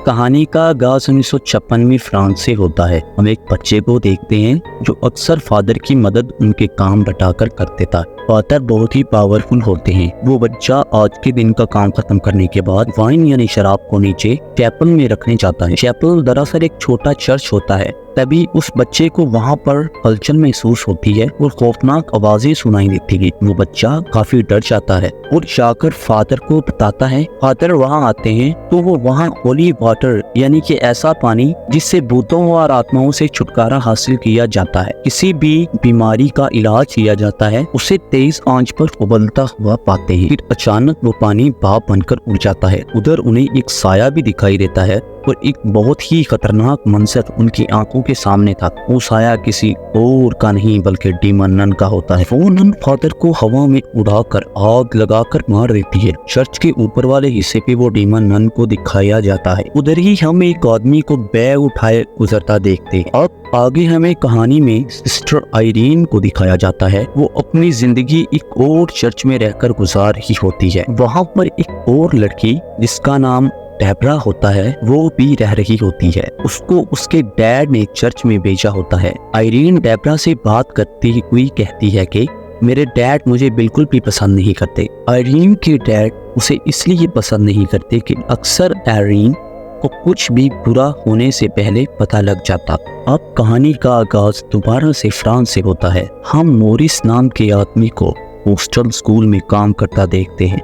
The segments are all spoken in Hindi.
कहानी का आगाज 1956 में फ्रांस से होता है। हम एक बच्चे को देखते हैं जो अक्सर फादर की मदद उनके काम बटाकर करते था। फादर बहुत ही पावरफुल होते हैं। वो बच्चा आज के दिन का काम खत्म करने के बाद वाइन यानी शराब को नीचे चैपल में रखने जाता है। चैपल दरअसल एक छोटा चर्च होता है। तभी उस बच्चे को वहाँ पर हलचल महसूस होती है और खौफनाक आवाजें सुनाई देती है। वो बच्चा काफी डर जाता है और जाकर फादर को बताता है। फादर वहाँ आते हैं तो वो वहाँ होली वाटर यानी कि ऐसा पानी जिससे भूतों और आत्माओं से छुटकारा हासिल किया जाता है, किसी भी बीमारी का इलाज किया जाता है, उसे तेज आंच पर उबलता हुआ पाते हैं। फिर अचानक वो पानी भाप बनकर उड़ जाता है। उधर उन्हें एक साया भी दिखाई देता है और एक बहुत ही खतरनाक मंजर उनकी आंखों के सामने था। वो साया किसी और का नहीं बल्कि डीमन नन का होता है। वो नन फादर को हवा में उड़ाकर आग लगाकर मार देती है। चर्च के ऊपर वाले हिस्से पे वो डीमन नन को दिखाया जाता है। उधर ही हम एक आदमी को बैग उठाए गुजरता देखते हैं। अब आगे हमें कहानी में सिस्टर आयरीन को दिखाया जाता है। वो अपनी जिंदगी एक और चर्च में रहकर गुजार रही होती है। वहाँ पर एक और लड़की जिसका नाम डेब्रा होता है वो भी रह रही होती है। उसको उसके डैड ने चर्च में भेजा होता है। आयरीन डेब्रा से बात करती हुई कहती है कि मेरे डैड मुझे बिल्कुल भी पसंद नहीं करते। आयरीन के डैड उसे इसलिए पसंद नहीं करते कि अक्सर आयरीन को कुछ भी बुरा होने से पहले पता लग जाता। अब कहानी का आगाज दोबारा से फ्रांस से होता है। हम मोरिस नाम के आदमी को हॉस्टल स्कूल में काम करता देखते हैं।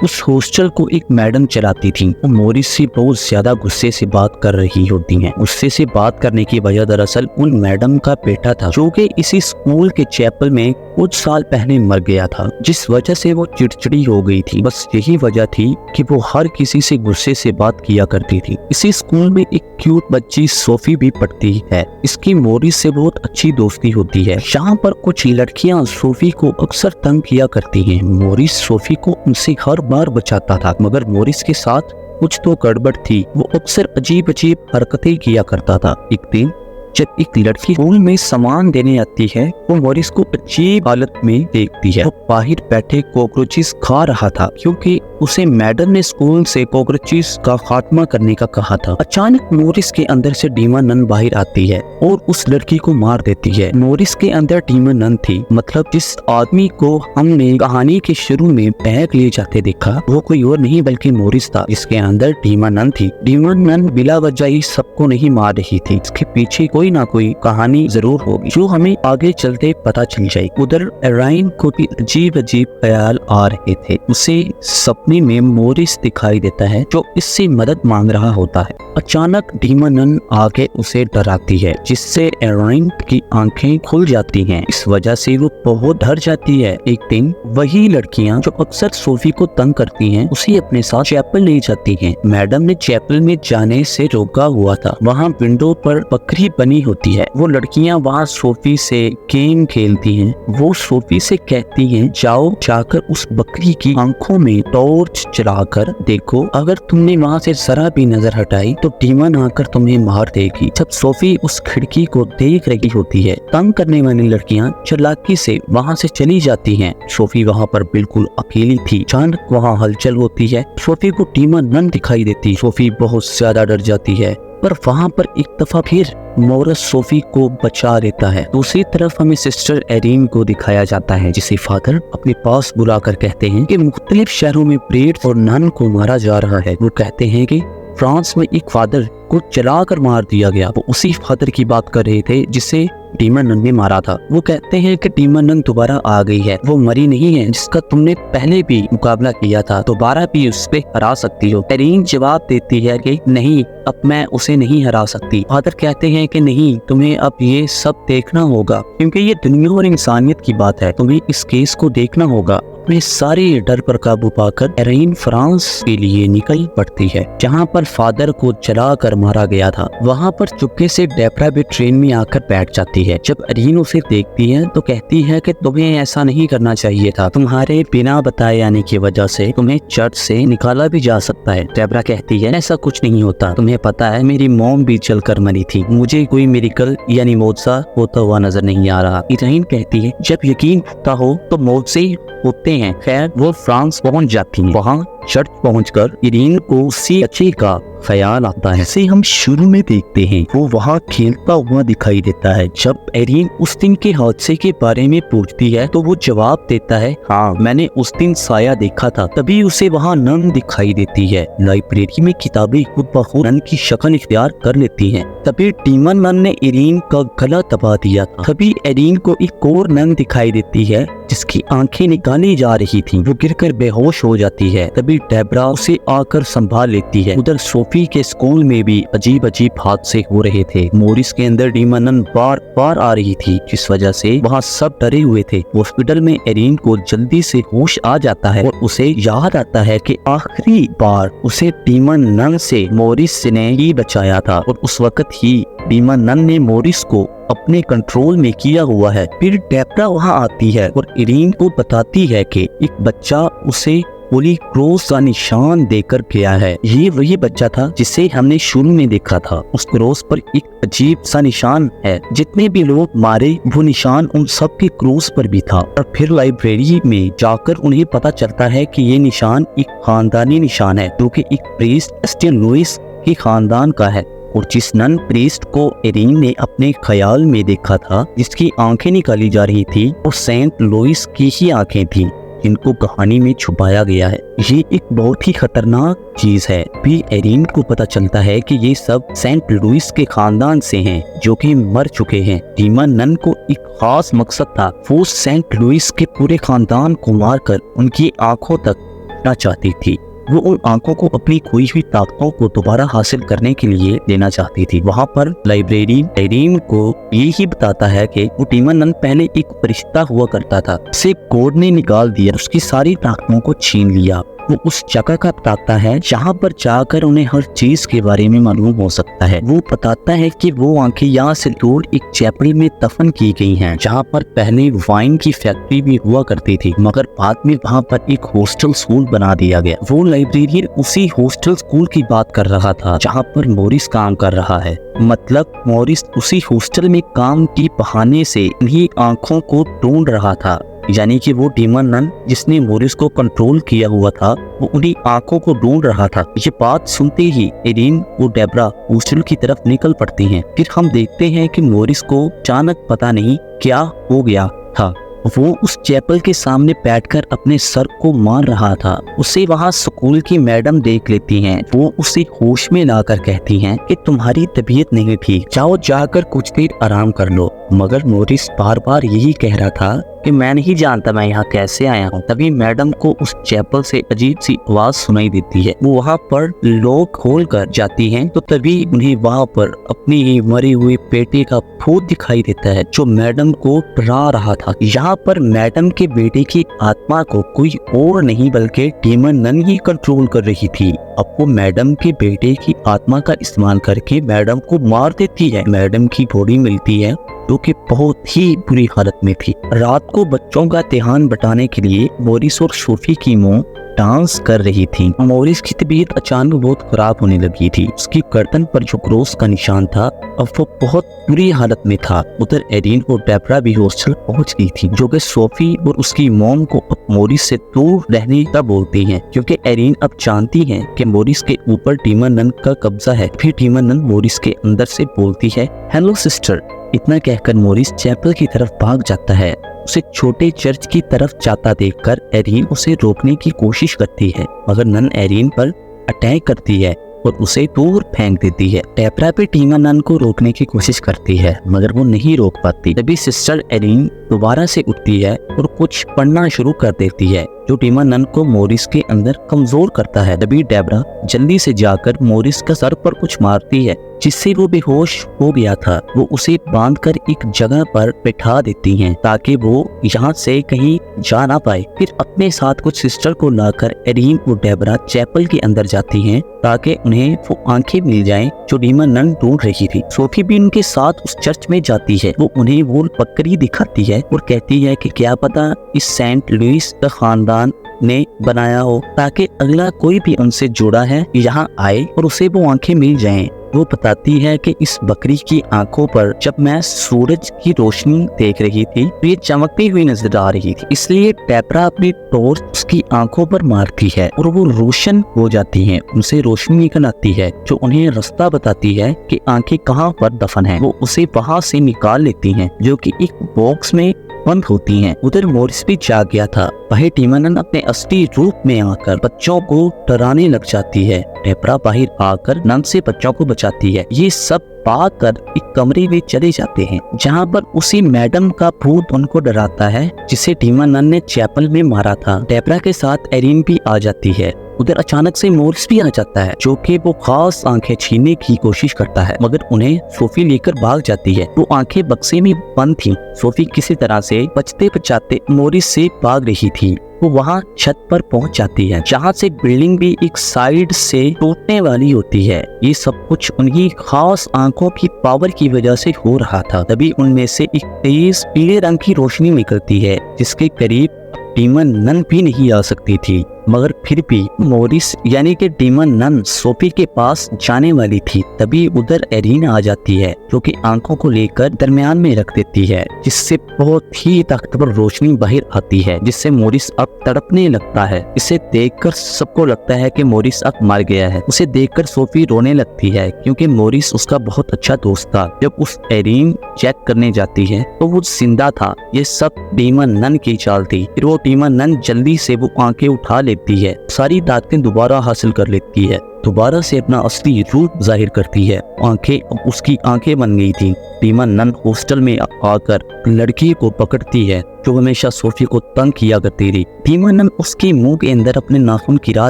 उस हॉस्टल को एक मैडम चलाती थी। वो मोरिस से बहुत ज्यादा गुस्से से बात कर रही होती हैं। गुस्से से बात करने की वजह दरअसल उन मैडम का बेटा था जो कि इसी स्कूल के चैपल में कुछ साल पहले मर गया था, जिस वजह से वो चिड़चिड़ी हो गई थी। बस यही वजह थी कि वो हर किसी से गुस्से से बात किया करती थी। इसी स्कूल में एक क्यूट बच्ची सोफी भी पढ़ती है। इसकी मोरिस से बहुत अच्छी दोस्ती होती है। यहाँ पर कुछ लड़कियां सोफी को अक्सर तंग किया करती हैं। मोरिस सोफी को उनसे हर बार बचाता था, मगर मोरिस के साथ कुछ तो गड़बड़ थी। वो अक्सर अजीब अजीब हरकतें किया करता था। एक दिन जब एक लड़की स्कूल में सामान देने आती है, वो मोरिस को अजीब हालत में देखती है। वो बाहर बैठे कॉकरोचेस खा रहा था क्योंकि उसे मैडम ने स्कूल से कॉकरोचेस का खात्मा करने का कहा था। अचानक मोरिस के अंदर से डीमन नन बाहर आती है और उस लड़की को मार देती है। मोरिस के अंदर डीमन नन थी, मतलब जिस आदमी को हमने कहानी के शुरू में बैग ले जाते देखा वो कोई और नहीं बल्कि मोरिस था, जिसके अंदर डीमन नन थी। डीमन नन बिला वजह ही सबको नहीं मार रही थी। इसके पीछे कोई ना कोई कहानी जरूर होगी जो हमें आगे चलते पता चल जाएगी। उधर एराइन को भी अजीब अजीब ख्याल आ रहे थे। उसे सपने में मोरिस दिखाई देता है जो इससे मदद मांग रहा होता है। अचानक डीमन नन आके उसे डराती है, जिससे एराइन की आंखें खुल जाती हैं। इस वजह से वो बहुत डर जाती है। एक दिन वही लड़कियां जो अक्सर सोफी को तंग करती हैं उसे अपने साथ चैपल ले जाती हैं। मैडम ने चैपल में जाने से रोका हुआ था। वहाँ विंडो पर बकरी बनी होती है। वो लड़कियां वहाँ सोफी से गेम खेलती हैं। वो सोफी से कहती हैं जाओ जाकर उस बकरी की आंखों में टॉर्च चलाकर देखो, अगर तुमने वहाँ से जरा भी नजर हटाई तो डीमन आकर तुम्हें मार देगी। जब सोफी उस खिड़की को देख रही होती है, तंग करने वाली लड़कियां चालाकी से वहाँ से चली जाती हैं। सोफी वहाँ पर बिल्कुल अकेली थी। अचानक वहाँ हलचल होती है। सोफी को डीमन नन दिखाई देती। सोफी बहुत ज्यादा डर जाती है, पर वहाँ पर एक दफा फिर मोरिस सोफी को बचा देता है। दूसरी तरफ हमें सिस्टर एरीन को दिखाया जाता है, जिसे फादर अपने पास बुलाकर कहते हैं कि मुख्तलिफ शहरों में प्रेट्स और नन को मारा जा रहा है। वो कहते हैं कि फ्रांस में एक फादर को चलाकर मार दिया गया। वो उसी फादर की बात कर रहे थे जिसे डीमन नन ने मारा था। वो कहते हैं कि डीमन नन दोबारा आ गई है। वो मरी नहीं है, जिसका तुमने पहले भी मुकाबला किया था, दोबारा भी उससे हरा सकती हो। एरीन जवाब देती है कि नहीं, अब मैं उसे नहीं हरा सकती। फादर कहते हैं कि नहीं, तुम्हें अब ये सब देखना होगा क्योंकि ये दुनिया और इंसानियत की बात है। तुम्हें इस केस को देखना होगा। अपने सारे डर पर काबू पाकर एरीन फ्रांस के लिए निकल पड़ती है, जहाँ पर फादर को जलाकर मारा गया था। वहाँ पर चुपके से डेब्रा भी ट्रेन में आकर बैठ जाती है। जब एरीन उसे देखती है तो कहती है कि तुम्हें ऐसा नहीं करना चाहिए था। तुम्हारे बिना बताए आने की वजह से तुम्हें चर्च से निकाला भी जा सकता है। डेब्रा कहती है ऐसा कुछ नहीं होता। तुम्हें पता है मेरी मॉम भी जलकर मरी थी। मुझे कोई मिरेकल यानी मौजज़ा होता हुआ नजर नहीं आ रहा। एरीन कहती है जब यकीन होता हो तो मौजज़े होते हैं। खैर वो फ्रांस पहुंच जाती हैं। वहाँ चर्च पहुंचकर एरीन को उसी बच्चे का ख्याल आता है जिसे हम शुरू में देखते हैं। वो वहाँ खेलता हुआ दिखाई देता है। जब एरिन उस दिन के हादसे के बारे में पूछती है तो वो जवाब देता है, हाँ मैंने उस दिन साया देखा था। तभी उसे वहाँ नन दिखाई देती है। लाइब्रेरी में किताबें खुद ब खुद नन की शक्ल इख्तियार कर लेती हैं। तभी डीमन नन ने एरिन का गला दबा दिया था। तभी एरिन को एक और नन दिखाई देती है जिसकी आंखें निकाली जा रही थी। वो गिरकर बेहोश हो जाती है। तभी डेब्रा उसे आकर संभाल लेती है। उधर सोफी के स्कूल में भी अजीब अजीब हादसे हो रहे थे। मोरिस के अंदर डीमन नन बार बार आ रही थी, जिस वजह से वहाँ सब डरे हुए थे। हॉस्पिटल में एरिन को जल्दी से होश आ जाता है और उसे याद आता है कि आखिरी बार उसे डीमन नन से मोरिस ने ही बचाया था और उस वक्त ही डीमन नन ने मोरिस को अपने कंट्रोल में किया हुआ है। फिर डेब्रा वहाँ आती है और एरिन को बताती है कि एक बच्चा उसे होली क्रॉस का निशान देकर गया है। ये वही बच्चा था जिसे हमने शुरू में देखा था। उस क्रॉस पर एक अजीब सा निशान है। जितने भी लोग मारे वो निशान उन सब के क्रॉस पर भी था। और फिर लाइब्रेरी में जाकर उन्हें पता चलता है कि ये निशान एक खानदानी निशान है जो कि एक प्रीस्ट सेंट लुइस के खानदान का है। और जिस नन प्रीस्ट को एरिन ने अपने ख्याल में देखा था, जिसकी आंखें निकाली जा रही थी, वो सेंट लुइस की ही आंखें थी जिनको कहानी में छुपाया गया है। ये एक बहुत ही खतरनाक चीज है। भी एरिन को पता चलता है कि ये सब सेंट लुइस के खानदान से हैं जो कि मर चुके हैं। डीमन नन को एक खास मकसद था। वो सेंट लुइस के पूरे खानदान को मारकर उनकी आंखों तक ना चाहती थी। वो उन आंखों को अपनी खोई हुई ताकतों को दोबारा हासिल करने के लिए देना चाहती थी। वहाँ पर लाइब्रेरी एरिन को ये ही बताता है कि वो डीमन नन पहले एक फरिश्ता हुआ करता था, उसे गॉड ने निकाल दिया, उसकी सारी ताकतों को छीन लिया। वो उस जगह का बताता है जहाँ पर जाकर उन्हें हर चीज के बारे में मालूम हो सकता है। वो बताता है कि वो आंखें यहाँ से दूर एक चैपल में दफन की गई हैं, जहाँ पर पहले वाइन की फैक्ट्री भी हुआ करती थी, मगर बाद में वहाँ पर एक हॉस्टल स्कूल बना दिया गया। वो लाइब्रेरियन उसी हॉस्टल स्कूल की बात कर रहा था जहाँ पर मोरिस काम कर रहा है। मतलब मोरिस उसी हॉस्टल में काम की बहाने से इन्हीं आंखों को ढूंढ रहा था। यानी कि वो डीमन नन जिसने मोरिस को कंट्रोल किया हुआ था, वो उन्हीं आंखों को ढूंढ रहा था। ये बात सुनते ही एरिन और डेब्रा हॉस्टल की तरफ निकल पड़ती हैं। फिर हम देखते हैं कि मोरिस को अचानक पता नहीं क्या हो गया था। वो उस चैपल के सामने बैठकर अपने सर को मार रहा था। उसे वहाँ स्कूल की मैडम देख लेती हैं। वो उसे होश में लाकर कहती हैं कि तुम्हारी तबीयत नहीं ठीक, जाओ जाकर कुछ देर आराम कर लो। मगर मोरिस बार बार यही कह रहा था कि मैं नहीं जानता मैं यहाँ कैसे आया हूँ। तभी मैडम को उस चैपल से अजीब सी आवाज सुनाई देती है। वो वहाँ पर लॉक खोल कर जाती हैं तो तभी उन्हें वहाँ पर अपनी ही मरे हुए बेटे का भूत दिखाई देता है जो मैडम को डरा रहा था। यहाँ पर मैडम के बेटे की आत्मा को कोई और नहीं बल्कि डीमन नन ही कंट्रोल कर रही थी। अब वो मैडम के बेटे की आत्मा का इस्तेमाल करके मैडम को मार देती है। मैडम की बॉडी मिलती है जो कि बहुत ही बुरी हालत में थी। रात को बच्चों का ध्यान बटाने के लिए मोरिस और सोफी की मॉम डांस कर रही थी। मोरिस की तबीयत अचानक बहुत खराब होने लगी थी। उसकी गर्दन पर जो क्रॉस का निशान था अब वो बहुत बुरी हालत में था। उधर एरिन और डेब्रा भी हॉस्टल पहुंच गई थी, जो कि सोफी और उसकी मॉम को अब मोरिस से दूर रहने का बोलती हैं, क्योंकि एरिन अब जानती है कि मोरिस के ऊपर डीमन नन का कब्जा है। फिर डीमन नन मोरिस के अंदर से बोलती है, हेलो सिस्टर। इतना कहकर मोरिस चैपल की तरफ भाग जाता है। उसे छोटे चर्च की तरफ जाता देखकर एरिन उसे रोकने की कोशिश करती है, मगर नन एरिन पर अटैक करती है और उसे दूर फेंक देती है। डेब्रा भी डीमन नन को रोकने की कोशिश करती है, मगर वो नहीं रोक पाती। तभी सिस्टर एरिन दोबारा से उठती है और कुछ पढ़ना शुरू कर देती है, जो डीमन नन को मोरिस के अंदर कमजोर करता है। तभी डेब्रा जल्दी से जाकर मोरिस का सर पर कुछ मारती है, जिससे वो बेहोश हो गया था। वो उसे बांधकर एक जगह पर बैठा देती हैं ताकि वो यहाँ से कहीं जा ना पाए। फिर अपने साथ कुछ सिस्टर को लाकर एरिन और डेब्रा चैपल के अंदर जाती हैं ताकि उन्हें वो आंखें मिल जाएं जो डीमन नन ढूंढ रही थी। सोफी भी उनके साथ उस चर्च में जाती है। वो उन्हें वो बकरी दिखाती है और कहती है कि क्या पता इस सेंट लुइस का खानदान ने बनाया हो, ताकि अगला कोई भी उनसे जुड़ा है यहाँ आए और उसे वो आंखें मिल जाएं। वो बताती है कि इस बकरी की आंखों पर जब मैं सूरज की रोशनी देख रही थी तो ये चमकती हुई नजर आ रही थी, इसलिए डेबरा अपनी टॉर्च उसकी आंखों पर मारती है और वो रोशन हो जाती हैं। उनसे रोशनी निकल आती है जो उन्हें रास्ता बताती है कि आंखें कहाँ पर दफन है। वो उसे वहां से निकाल लेती हैं जो कि एक बॉक्स में बंद होती हैं। उधर मोरिस भी जाग गया था। वही टीमा नन अपने असली रूप में आकर बच्चों को डराने लग जाती है। डेबरा बाहर आकर नन से बच्चों को बचाती है। ये सब पाकर एक कमरे में चले जाते हैं जहाँ पर उसी मैडम का भूत उनको डराता है जिसे टीमा नन ने चैपल में मारा था। डेबरा के साथ एरिन भी आ जाती है। उधर अचानक से मोरिस भी आ जाता है जो कि वो खास आंखें छीनने की कोशिश करता है, मगर उन्हें सोफी लेकर भाग जाती है। वो आंखें बक्से में बंद थीं। सोफी किसी तरह से बचते बचाते मोरिस से भाग रही थी। वो वहाँ छत पर पहुँच जाती है जहाँ से बिल्डिंग भी एक साइड से टूटने वाली होती है। ये सब कुछ उनकी खास आंखों की पावर की वजह से हो रहा था। तभी उनमें से एक तेज पीले रंग की रोशनी निकलती है जिसके करीब टीमा नन भी नहीं आ सकती थी, मगर फिर भी मोरिस यानी कि टीमा नन सोफी के पास जाने वाली थी। तभी उधर एरिन आ जाती है जो कि आंखों को लेकर दरमियान में रख देती है जिससे बहुत ही ताकतवर रोशनी बाहर आती है जिससे मोरिस अब तड़पने लगता है। इसे देखकर सबको लगता है कि मोरिस अब मर गया है। उसे देखकर सोफी रोने लगती है क्योंकि मोरिस उसका बहुत अच्छा दोस्त था। जब उस एरिन चेक करने जाती है तो वो जिंदा था। ये सब टीमा नन की चाल थी। फिर वो टीमा नन जल्दी से वो आंखें उठा लेती है, सारी ताकतें दोबारा हासिल कर लेती है, दोबारा से अपना असली रूप जाहिर करती है। आंखें उसकी आंखें बन गई थी। टीमा नन हॉस्टल में आकर लड़की को पकड़ती है जो हमेशा सोफी को तंग किया करती थी। टीमा नन उसके मुंह के अंदर अपने नाखून गिरा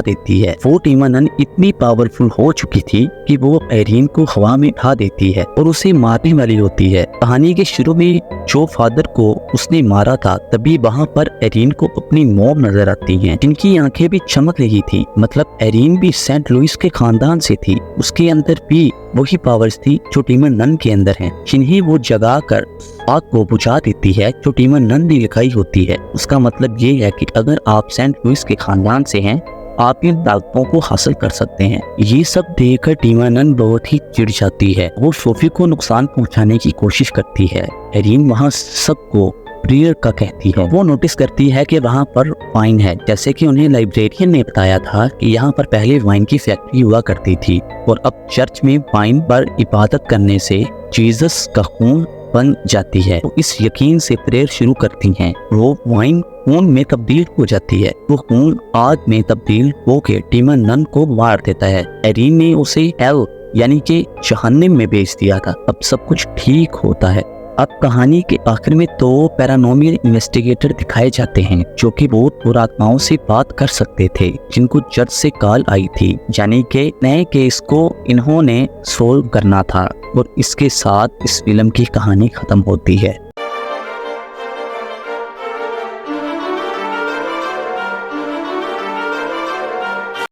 देती है। वो टीमा नन इतनी पावरफुल हो चुकी थी कि वो एरिन को हवा में उठा देती है और उसे मारने वाली होती है। कहानी के शुरू में जो फादर को उसने मारा था तभी वहाँ पर एरिन को अपनी मॉम नजर आती है जिनकी आंखें भी चमक रही थी। मतलब एरिन भी सेंट लुइस के खानदान से थी। उसके अंदर भी वही पावर्स थी जो टीमा नन के अंदर हैं, जिन्हें वो जगा कर आग को बुझा देती है जो टीमा नन ने लिखाई होती है। उसका मतलब ये है कि अगर आप सेंट लुइस के खानदान से हैं आप इन ताकतों को हासिल कर सकते हैं। ये सब देखकर टीमा नन बहुत ही चिढ़ जाती है। वो सोफी को नुकसान पहुंचाने की कोशिश करती है। एरिन वहाँ सबको प्रेयर का कहती है। वो नोटिस करती है कि वहाँ पर वाइन है, जैसे कि उन्हें लाइब्रेरियन ने बताया था कि यहाँ पर पहले वाइन की फैक्ट्री हुआ करती थी और अब चर्च में वाइन पर इबादत करने से जीसस का खून बन जाती है। तो इस यकीन से प्रेयर शुरू करती हैं। वो वाइन खून में तब्दील हो जाती है। वो खून आग में तब्दील होकर टीमा नन को मार देता है। एरिन ने उसे हेल यानी कि जहन्नम में भेज दिया था। अब सब कुछ ठीक होता है। अब कहानी के आखिर में तो पैरानॉर्मल इन्वेस्टिगेटर दिखाए जाते हैं जो कि भूत और आत्माओं से बात कर सकते थे, जिनको जज से कॉल आई थी, यानी कि नए केस को इन्होंने सोल्व करना था। और इसके साथ इस फिल्म की कहानी खत्म होती है।